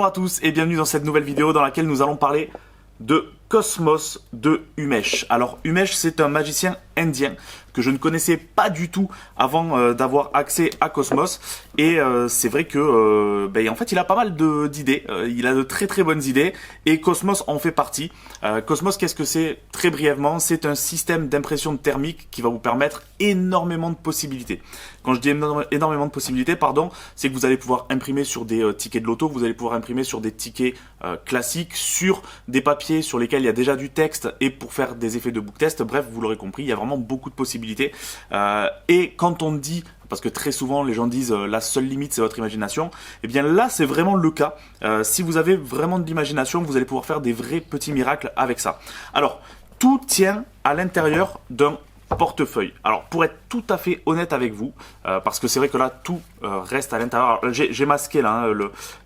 à tous et bienvenue dans cette nouvelle vidéo dans laquelle nous allons parler de Cosmos de Umesh. Alors Umesh, c'est un magicien indien que je ne connaissais pas du tout avant d'avoir accès à Cosmos, et c'est vrai que en fait il a pas mal d'idées, il a de très très bonnes idées et Cosmos en fait partie. Cosmos, qu'est-ce que c'est? Très brièvement, c'est un système d'impression thermique qui va vous permettre énormément de possibilités. Quand je dis énormément de possibilités, pardon, c'est que vous allez pouvoir imprimer sur des tickets de loto, vous allez pouvoir imprimer sur des tickets classiques, sur des papiers sur lesquels il y a déjà du texte et pour faire des effets de book test. Bref, vous l'aurez compris, il y a vraiment beaucoup de possibilités. Et quand on dit, parce que très souvent les gens disent la seule limite c'est votre imagination, et bien là c'est vraiment le cas. Si vous avez vraiment de l'imagination, vous allez pouvoir faire des vrais petits miracles avec ça. Alors, tout tient à l'intérieur d'un portefeuille. Alors pour être tout à fait honnête avec vous, parce que c'est vrai que là tout reste à l'intérieur. J'ai masqué là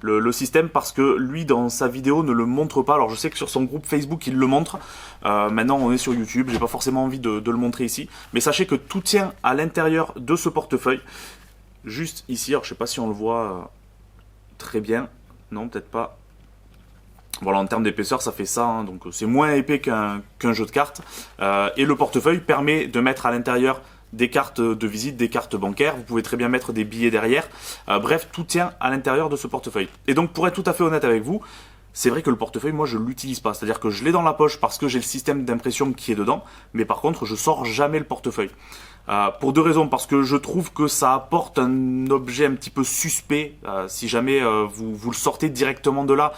le système parce que lui dans sa vidéo ne le montre pas. Alors je sais que sur son groupe Facebook il le montre. Maintenant on est sur YouTube, j'ai pas forcément envie de le montrer ici. Mais sachez que tout tient à l'intérieur de ce portefeuille. Juste ici, alors je sais pas si on le voit très bien. Non, peut-être pas. Voilà, en termes d'épaisseur, ça fait ça, hein, donc c'est moins épais qu'un jeu de cartes. Et le portefeuille permet de mettre à l'intérieur des cartes de visite, des cartes bancaires. Vous pouvez très bien mettre des billets derrière. Bref, tout tient à l'intérieur de ce portefeuille. Et donc, pour être tout à fait honnête avec vous, c'est vrai que le portefeuille, moi, je l'utilise pas. C'est-à-dire que je l'ai dans la poche parce que j'ai le système d'impression qui est dedans. Mais par contre, je sors jamais le portefeuille. Pour deux raisons. Parce que je trouve que ça apporte un objet un petit peu suspect. Si jamais vous le sortez directement de là,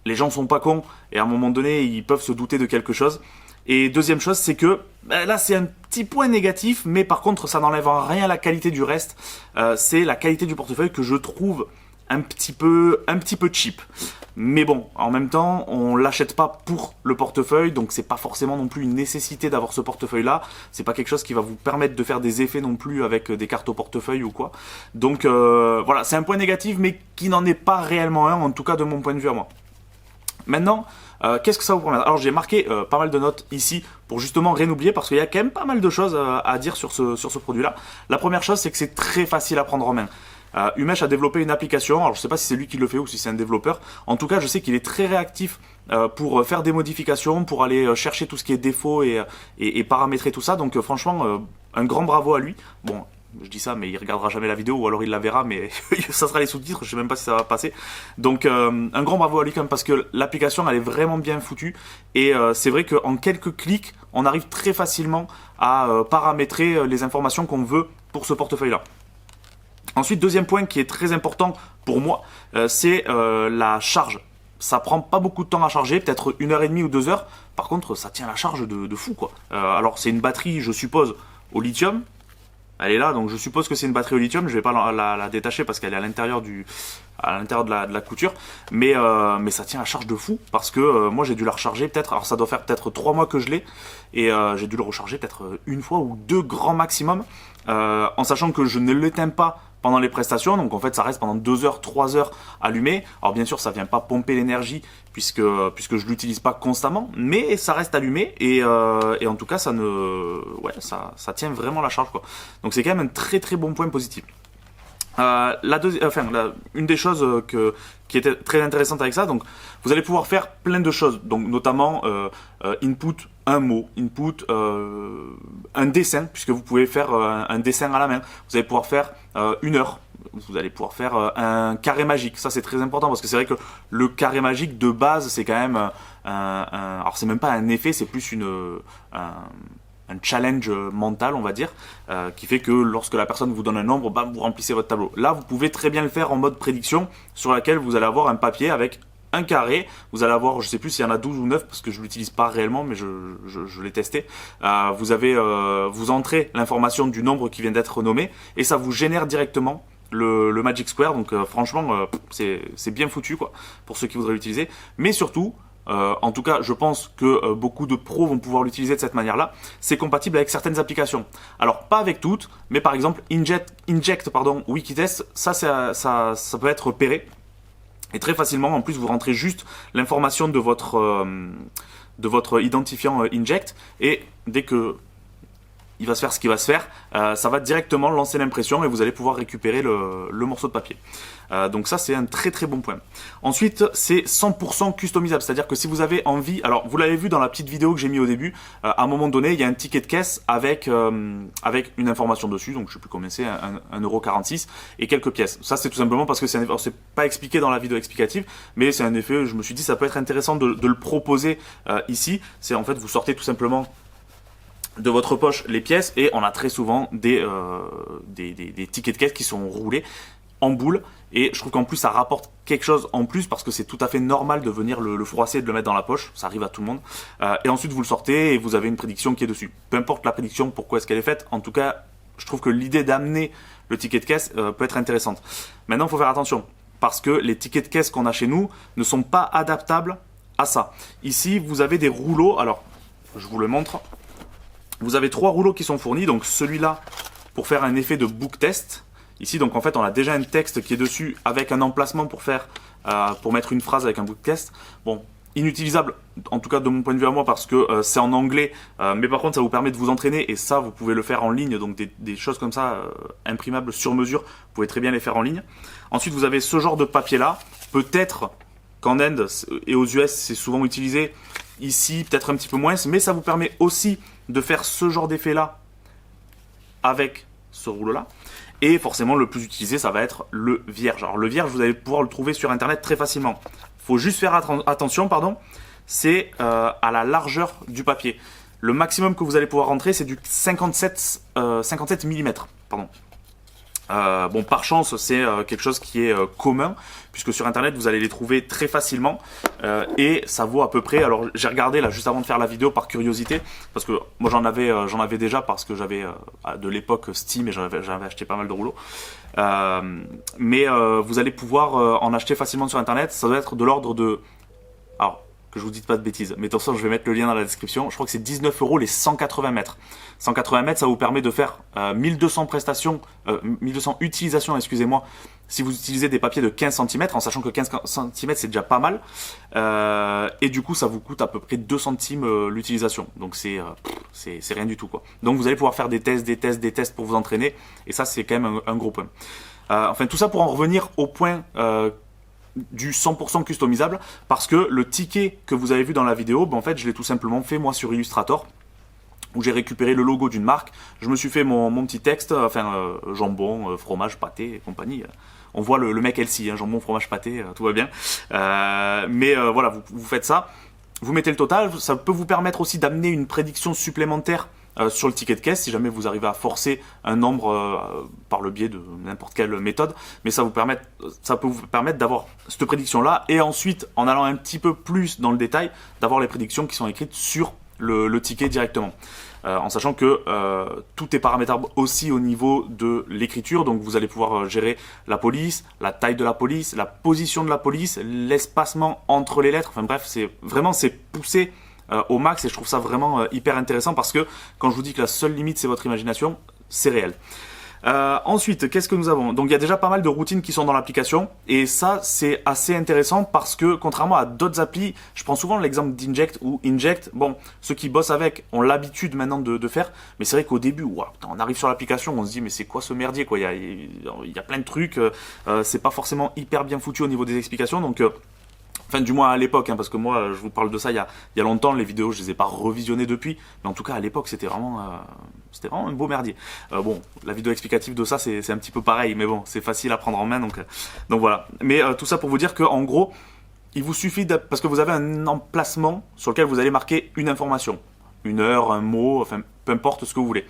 les gens sont pas cons et à un moment donné ils peuvent se douter de quelque chose. Et deuxième chose, c'est que là c'est un petit point négatif, mais par contre ça n'enlève en rien la qualité du reste. C'est la qualité du portefeuille que je trouve un petit peu cheap. Mais bon, en même temps, on l'achète pas pour le portefeuille, donc c'est pas forcément non plus une nécessité d'avoir ce portefeuille-là. C'est pas quelque chose qui va vous permettre de faire des effets non plus avec des cartes au portefeuille ou quoi. Donc voilà, c'est un point négatif, mais qui n'en est pas réellement un, en tout cas de mon point de vue à moi. Maintenant, qu'est-ce que ça vous permet? Alors j'ai marqué pas mal de notes ici pour justement rien oublier parce qu'il y a quand même pas mal de choses à dire sur ce produit-là. La première chose, c'est que c'est très facile à prendre en main. Umesh a développé une application, alors je sais pas si c'est lui qui le fait ou si c'est un développeur. En tout cas, je sais qu'il est très réactif pour faire des modifications, pour aller chercher tout ce qui est défaut et paramétrer tout ça. Donc franchement, un grand bravo à lui. Bon, je dis ça, mais il regardera jamais la vidéo ou alors il la verra, mais ça sera les sous-titres, je sais même pas si ça va passer. Donc un grand bravo à lui quand même parce que l'application elle est vraiment bien foutue et c'est vrai qu'en quelques clics, on arrive très facilement à paramétrer les informations qu'on veut pour ce portefeuille-là. Ensuite, deuxième point qui est très important pour moi, c'est la charge. Ça prend pas beaucoup de temps à charger, peut-être 1h30 ou 2 heures. Par contre, ça tient la charge de fou quoi. Alors c'est une batterie, je suppose, au lithium. Elle est là, donc je suppose que c'est une batterie au lithium. Je vais pas la détacher parce qu'elle est à l'intérieur de la couture, mais ça tient la charge de fou parce que moi j'ai dû la recharger peut-être. Alors ça doit faire peut-être 3 mois que je l'ai et j'ai dû le recharger peut-être une fois ou deux grand maximum, en sachant que je ne l'éteins pas pendant les prestations, donc en fait ça reste pendant 2 heures, 3 heures allumé. Alors bien sûr ça vient pas pomper l'énergie puisque je l'utilise pas constamment, mais ça reste allumé et en tout cas ça tient vraiment la charge quoi. Donc c'est quand même un très très bon point positif. Une des choses qui était très intéressante avec ça, donc vous allez pouvoir faire plein de choses, donc notamment input un mot, input un dessin, puisque vous pouvez faire un dessin à la main. Vous allez pouvoir faire une heure. Vous allez pouvoir faire un carré magique. Ça c'est très important parce que c'est vrai que le carré magique de base c'est quand même alors c'est même pas un effet, c'est plus un challenge mental on va dire, qui fait que lorsque la personne vous donne un nombre, bam, vous remplissez votre tableau. Là vous pouvez très bien le faire en mode prédiction sur laquelle vous allez avoir un papier avec un carré, vous allez avoir, je sais plus s'il y en a 12 ou 9 parce que je l'utilise pas réellement mais je l'ai testé. Vous entrez l'information du nombre qui vient d'être nommé et ça vous génère directement le Magic Square, donc franchement c'est bien foutu quoi pour ceux qui voudraient l'utiliser, mais surtout en tout cas je pense que beaucoup de pros vont pouvoir l'utiliser de cette manière là. C'est compatible avec certaines applications, alors pas avec toutes, mais par exemple Inject Wikitest, ça peut être repéré et très facilement. En plus vous rentrez juste l'information de votre identifiant Inject et dès que il va se faire ce qu'il va se faire, ça va directement lancer l'impression et vous allez pouvoir récupérer le morceau de papier. Donc ça c'est un très très bon point. Ensuite c'est 100% customisable, c'est à dire que si vous avez envie, alors vous l'avez vu dans la petite vidéo que j'ai mis au début, à un moment donné il y a un ticket de caisse avec une information dessus, donc je sais plus combien c'est, 1,46 € et quelques pièces. Ça c'est tout simplement parce que c'est pas expliqué dans la vidéo explicative, mais c'est un effet, je me suis dit ça peut être intéressant de le proposer ici. C'est en fait vous sortez tout simplement de votre poche les pièces et on a très souvent des tickets de caisse qui sont roulés en boule et je trouve qu'en plus ça rapporte quelque chose en plus parce que c'est tout à fait normal de venir le froisser et de le mettre dans la poche, ça arrive à tout le monde, et ensuite vous le sortez et vous avez une prédiction qui est dessus. Peu importe la prédiction, pourquoi est-ce qu'elle est faite, en tout cas je trouve que l'idée d'amener le ticket de caisse peut être intéressante. Maintenant il faut faire attention parce que les tickets de caisse qu'on a chez nous ne sont pas adaptables à ça. Ici vous avez des rouleaux, alors je vous le montre. Vous avez 3 rouleaux qui sont fournis, donc celui-là pour faire un effet de book test. Ici, donc en fait, on a déjà un texte qui est dessus avec un emplacement pour mettre une phrase avec un book test. Bon, inutilisable, en tout cas de mon point de vue à moi, parce que c'est en anglais, mais par contre, ça vous permet de vous entraîner et ça, vous pouvez le faire en ligne. Donc des choses comme ça, imprimables sur mesure, vous pouvez très bien les faire en ligne. Ensuite, vous avez ce genre de papier-là. Peut-être qu'en Inde et aux US, c'est souvent utilisé. Ici, peut-être un petit peu moins, mais ça vous permet aussi de faire ce genre d'effet-là avec ce rouleau-là. Et forcément, le plus utilisé, ça va être le vierge. Alors, le vierge, vous allez pouvoir le trouver sur Internet très facilement. Il faut juste faire attention, c'est à la largeur du papier. Le maximum que vous allez pouvoir rentrer, c'est du 57 mm. Bon, par chance, c'est quelque chose qui est commun, puisque sur Internet, vous allez les trouver très facilement. Et ça vaut à peu près, alors j'ai regardé là juste avant de faire la vidéo par curiosité, parce que moi j'en avais déjà, parce que j'avais de l'époque Steam et j'avais acheté pas mal de rouleaux. Mais vous allez pouvoir en acheter facilement sur Internet, ça doit être de l'ordre de... Alors, que je vous dise pas de bêtises, mais attention, je vais mettre le lien dans la description. Je crois que c'est 19 € les 180 mètres. 180 mètres, ça vous permet de faire 1200 utilisations, excusez-moi, si vous utilisez des papiers de 15 cm, en sachant que 15 cm c'est déjà pas mal. Et du coup, ça vous coûte à peu près 2 centimes l'utilisation. Donc c'est rien du tout, quoi. Donc vous allez pouvoir faire des tests pour vous entraîner. Et ça, c'est quand même un gros point. Enfin, tout ça pour en revenir au point du 100% customisable, parce que le ticket que vous avez vu dans la vidéo, en fait je l'ai tout simplement fait moi sur Illustrator, où j'ai récupéré le logo d'une marque, je me suis fait mon petit texte, jambon, fromage, pâté et compagnie. On voit le mec LC, jambon, fromage, pâté, tout va bien. Voilà, vous faites ça, vous mettez le total, ça peut vous permettre aussi d'amener une prédiction supplémentaire sur le ticket de caisse, si jamais vous arrivez à forcer un nombre par le biais de n'importe quelle méthode, mais ça peut vous permettre d'avoir cette prédiction-là, et ensuite, en allant un petit peu plus dans le détail, d'avoir les prédictions qui sont écrites sur le ticket directement. En sachant que tout est paramétrable aussi au niveau de l'écriture, donc vous allez pouvoir gérer la police, la taille de la police, la position de la police, l'espacement entre les lettres, enfin bref, c'est poussé au max, et je trouve ça vraiment hyper intéressant, parce que quand je vous dis que la seule limite c'est votre imagination, c'est réel. Ensuite, qu'est-ce que nous avons? Donc il y a déjà pas mal de routines qui sont dans l'application, et ça c'est assez intéressant parce que contrairement à d'autres applis, je prends souvent l'exemple d'Inject ou Inject, bon, ceux qui bossent avec ont l'habitude maintenant de faire, mais c'est vrai qu'au début, wow, on arrive sur l'application, on se dit mais c'est quoi ce merdier, quoi, il y a plein de trucs, c'est pas forcément hyper bien foutu au niveau des explications, donc... Enfin, du moins à l'époque, parce que moi, je vous parle de ça il y a longtemps, les vidéos, je les ai pas revisionnées depuis, mais en tout cas, à l'époque, c'était vraiment un beau merdier. Bon, la vidéo explicative de ça, c'est un petit peu pareil, mais bon, c'est facile à prendre en main, donc voilà. Mais tout ça pour vous dire qu'en gros, il vous suffit, parce que vous avez un emplacement sur lequel vous allez marquer une information, une heure, un mot, enfin, peu importe ce que vous voulez.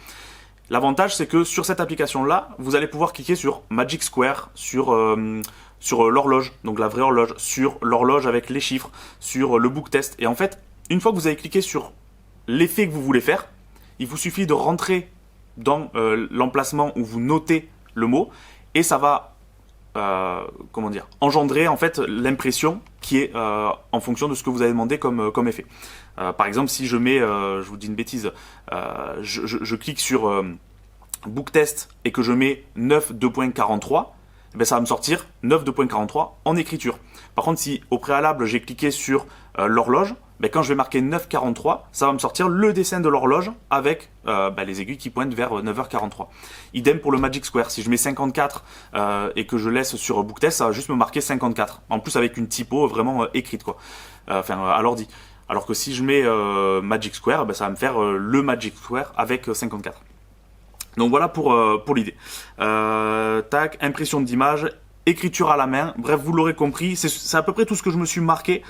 L'avantage, c'est que sur cette application-là, vous allez pouvoir cliquer sur Magic Square, sur l'horloge, donc la vraie horloge, sur l'horloge avec les chiffres, sur le book test. Et en fait, une fois que vous avez cliqué sur l'effet que vous voulez faire, il vous suffit de rentrer dans l'emplacement où vous notez le mot, et ça va engendrer en fait l'impression qui est en fonction de ce que vous avez demandé comme effet. Par exemple, si je mets, je vous dis une bêtise, je clique sur book test et que je mets 9.2.43, ben ça va me sortir 9.2.43 en écriture. Par contre, si au préalable j'ai cliqué sur l'horloge, ben, quand je vais marquer 9h43, ça va me sortir le dessin de l'horloge avec les aiguilles qui pointent vers 9h43. Idem pour le Magic Square. Si je mets 54 et que je laisse sur BookTest, ça va juste me marquer 54. En plus avec une typo vraiment écrite, quoi. À l'ordi. Alors que si je mets Magic Square, ben, ça va me faire le Magic Square avec 54. Donc voilà pour l'idée. Tac, impression d'image, écriture à la main. Bref, vous l'aurez compris, c'est à peu près tout ce que je me suis marqué.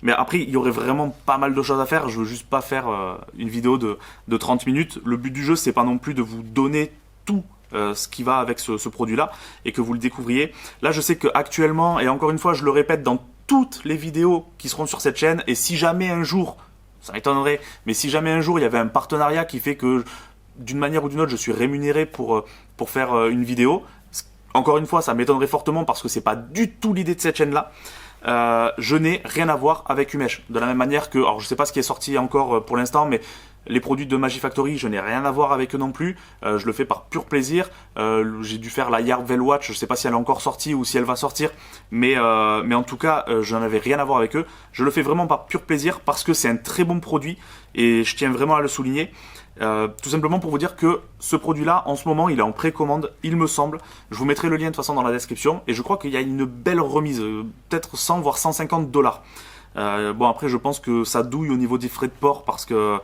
Mais après, il y aurait vraiment pas mal de choses à faire. Je veux juste pas faire une vidéo de 30 minutes. Le but du jeu, c'est pas non plus de vous donner tout ce qui va avec ce produit-là et que vous le découvriez. Là, je sais qu'actuellement, et encore une fois, je le répète dans toutes les vidéos qui seront sur cette chaîne, et si jamais un jour, ça m'étonnerait, mais si jamais un jour il y avait un partenariat qui fait que d'une manière ou d'une autre, je suis rémunéré pour faire une vidéo, encore une fois, ça m'étonnerait fortement parce que c'est pas du tout l'idée de cette chaîne-là. Je n'ai rien à voir avec Umesh. De la même manière que, alors je sais pas ce qui est sorti encore pour l'instant, mais les produits de Magifactory, je n'ai rien à voir avec eux non plus. Je le fais par pur plaisir. J'ai dû faire la Yarvel Watch, je sais pas si elle est encore sortie ou si elle va sortir, mais en tout cas, je n'avais rien à voir avec eux. Je le fais vraiment par pur plaisir parce que c'est un très bon produit et je tiens vraiment à le souligner. Tout simplement pour vous dire que ce produit-là, en ce moment, il est en précommande, il me semble. Je vous mettrai le lien de toute façon dans la description. Et je crois qu'il y a une belle remise, peut-être 100 voire 150 $. Bon, après, je pense que ça douille au niveau des frais de port parce que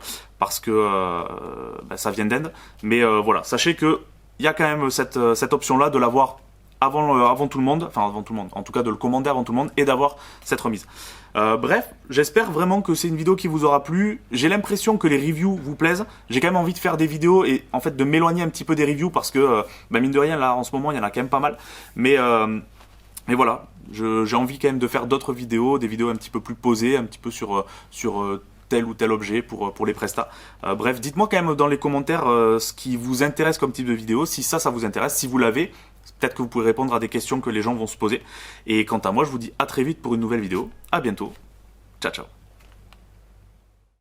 ça vient d'Inde. Mais voilà, sachez que il y a quand même cette option-là de l'avoir avant tout le monde, enfin avant tout le monde, en tout cas de le commander avant tout le monde et d'avoir cette remise. Bref, j'espère vraiment que c'est une vidéo qui vous aura plu. J'ai l'impression que les reviews vous plaisent. J'ai quand même envie de faire des vidéos et en fait de m'éloigner un petit peu des reviews parce que mine de rien là en ce moment il y en a quand même pas mal. Mais voilà, j'ai envie quand même de faire d'autres vidéos, des vidéos un petit peu plus posées, un petit peu sur tel ou tel objet pour les prestats. Bref, dites-moi quand même dans les commentaires ce qui vous intéresse comme type de vidéo, si ça vous intéresse, si vous l'avez. Peut-être que vous pouvez répondre à des questions que les gens vont se poser. Et quant à moi, je vous dis à très vite pour une nouvelle vidéo. À bientôt. Ciao, ciao.